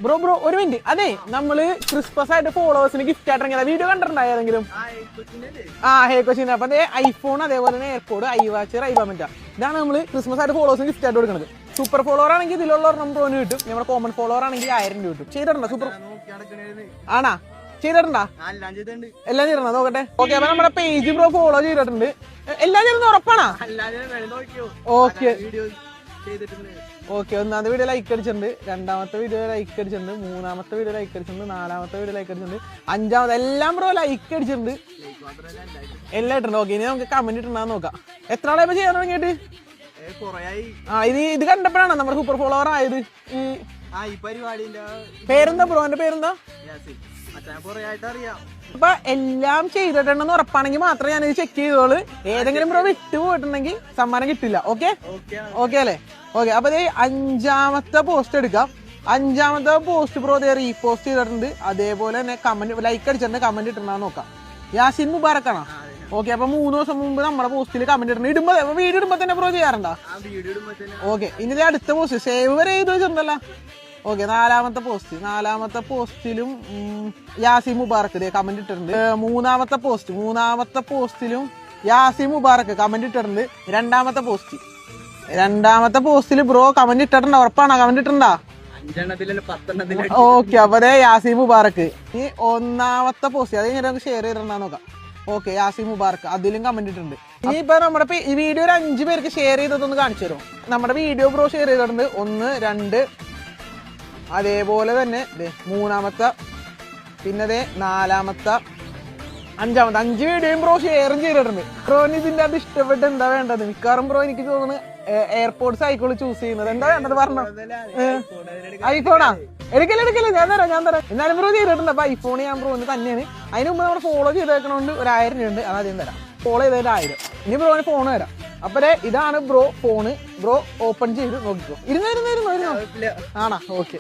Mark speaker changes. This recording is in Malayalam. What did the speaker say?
Speaker 1: ബ്രോ ഒരു മിനിറ്റ്. അതെ, നമ്മള് ക്രിസ്മസ് ആയിട്ട് ഫോളോവേഴ്സിന് ഗിഫ്റ്റ് ആയിട്ട് ഇറങ്ങിയ വീഡിയോ കണ്ടിട്ടുണ്ടായി ഏതെങ്കിലും? ഹേ കൊച്ചിന്റെ. അപ്പൊ അതേ ഐഫോൺ, അതേപോലെ തന്നെ എയർപോഡ്, ഐ വാച്ച്, ഐബാമെറ്റ, ഇതാണ് നമ്മള് ക്രിസ്മസ് ആയിട്ട് ഫോളോവേഴ്സിന് ഗിഫ്റ്റ് ആയിട്ട് കൊടുക്കുന്നത്. സൂപ്പർ ഫോളോവർ ആണെങ്കിൽ ഇതിലുള്ള ഒരെണ്ണം ബ്രോന് കിട്ടും. നമ്മുടെ കോമൺ ഫോളോവർ ആണെങ്കിൽ 1000 രൂപ കിട്ടും. ചെയ്തിട്ടുണ്ടോ? സൂപ്പർ ആണാ? ചെയ്തിട്ടുണ്ടാ? എല്ലാം ചെയ്തിട്ടുണ്ടോ? നോക്കട്ടെ. ഓക്കെ, അപ്പൊ നമ്മുടെ പേജ് ബ്രോ ഫോളോ ചെയ്തിട്ടുണ്ട്. എല്ലാം ചെയ്തിരുന്ന ഉറപ്പാണോ? Okay okay. ഒന്നാമത്തെ വീഡിയോ ലൈക്ക് അടിച്ചിട്ടുണ്ട്, രണ്ടാമത്തെ വീഡിയോ ലൈക്ക് അടിച്ചിട്ടുണ്ട്, മൂന്നാമത്തെ വീഡിയോ ലൈക്ക് അടിച്ചിട്ടുണ്ട്, നാലാമത്തെ വീഡിയോ ലൈക്ക് അടിച്ചിട്ടുണ്ട്, അഞ്ചാമത്തെ എല്ലാം ബ്രോ ലൈക്ക് അടിച്ചിട്ടുണ്ട്, എല്ലാം ഇട്ടുണ്ട്. ഓക്കെ, ഇനി നമുക്ക് കമന്റ് ഇട്ടുണ്ടാകുന്ന നോക്കാം. എത്ര ആളെ ചെയ്യാൻ തുടങ്ങിയിട്ട്? ഇത് കണ്ടപ്പോഴാണ് നമ്മുടെ സൂപ്പർ ഫോളോവർ ആയത്. പേരെന്താ ബ്രോന്റെ? പേരെന്താ? അപ്പൊ എല്ലാം ചെയ്തിട്ടുണ്ടെന്ന് ഉറപ്പാണെങ്കിൽ മാത്രമേ ഞാനിത് ചെക്ക് ചെയ്തോളൂ. ഏതെങ്കിലും ബ്രോ വിട്ടു പോയിട്ടുണ്ടെങ്കിൽ സമ്മാനം കിട്ടില്ല. ഓക്കെ ഓക്കെ അല്ലേ? ഓക്കെ, അപ്പൊ അഞ്ചാമത്തെ പോസ്റ്റ് എടുക്കാം. അഞ്ചാമത്തെ പോസ്റ്റ് ബ്രോ റീപോസ്റ്റ് ചെയ്തിട്ടുണ്ട്, അതേപോലെ തന്നെ കമന്റ് ലൈക്ക് അടിച്ചിട്ടുണ്ട്, കമന്റ് ഇട്ടിട്ടുണ്ടെന്ന് നോക്കാം. യാസിൻ മുബാറക്കാണോ? ഓക്കെ, അപ്പൊ 3 ദിവസം മുമ്പ് നമ്മുടെ പോസ്റ്റിൽ കമന്റ് ഇടുന്നുണ്ട്. വീഡിയോ ഇടുമ്പോ തന്നെ ബ്രോ ചെയ്യാറുണ്ടോ? ഓക്കെ, ഇനി അടുത്ത പോസ്റ്റ് സേവ് വരെ ചെയ്ത് വെച്ചിട്ടുണ്ടല്ലോ. ഓക്കെ, നാലാമത്തെ പോസ്റ്റിലും യാസിൻ മുബാറക്ക് കമന്റ് ഇട്ടിട്ടുണ്ട്. മൂന്നാമത്തെ പോസ്റ്റിലും യാസിൻ മുബാറക്ക് കമന്റ് ഇട്ടിട്ടുണ്ട്. രണ്ടാമത്തെ പോസ്റ്റിൽ ബ്രോ കമന്റ് ഇട്ടിട്ടുണ്ടോ? ഉറപ്പാണോ? കമന്റ് ഇട്ടിട്ടുണ്ടോ? ഓക്കെ, അപ്പൊ യാസിൻ മുബാറക്ക്. ഈ ഒന്നാമത്തെ പോസ്റ്റ് അത് ഞാൻ ഷെയർ ചെയ്തിട്ടുണ്ടോ നോക്കാം. ഓക്കെ, യാസിൻ മുബാറക്ക് അതിലും കമന്റ് ഇട്ടിട്ടുണ്ട്. ഇനിയിപ്പോ നമ്മുടെ ഈ വീഡിയോ ഒരു 5 പേർക്ക് ഷെയർ ചെയ്തതൊന്ന് കാണിച്ചു തരും. നമ്മുടെ വീഡിയോ ബ്രോ ഷെയർ ചെയ്തിട്ടുണ്ട് 1, 2, അതേപോലെ തന്നെ മൂന്നാമത്തെ, പിന്നെ നാലാമത്തെ, അഞ്ചാമത്തെ 5 വീഡിയോയും ബ്രോ ഷെയറും ചെയ്തിട്ടുണ്ട്. ബ്രോന് ഇതിന്റെ അത് ഇഷ്ടപ്പെട്ട് എന്താ വേണ്ടത്? മിക്കവാറും ബ്രോ എനിക്ക് തോന്നുന്നു എയർപോർട്ട്സ് ആയിക്കോളൂ ചൂസ് ചെയ്യുന്നത്. എന്താ വേണ്ടത് പറഞ്ഞോ? ഐഫോണാ? എടുക്കല്ലേ ഞാൻ തരാം. എന്നാലും ബ്രോ ചെയ്തിട്ടുണ്ട്. അപ്പൊ ഐഫോൺ ഞാൻ ബ്രോന് തന്നെയാണ്. അതിന് മുമ്പ് നമ്മൾ ഫോളോ ചെയ്തേക്കണോണ്ട് 1000 രൂപ ഉണ്ട്, അതാദ്യം തരാം. ഫോളോ ചെയ്തതിൽ 1000. ഇനി ബ്രോന് ഫോൺ തരാം. അപ്പൊ ഇതാണ് ബ്രോ ഫോണ്. ബ്രോ ഓപ്പൺ ചെയ്ത് നോക്കിക്കോ. ഇരുന്നോ? ആണോ? ഓക്കെ.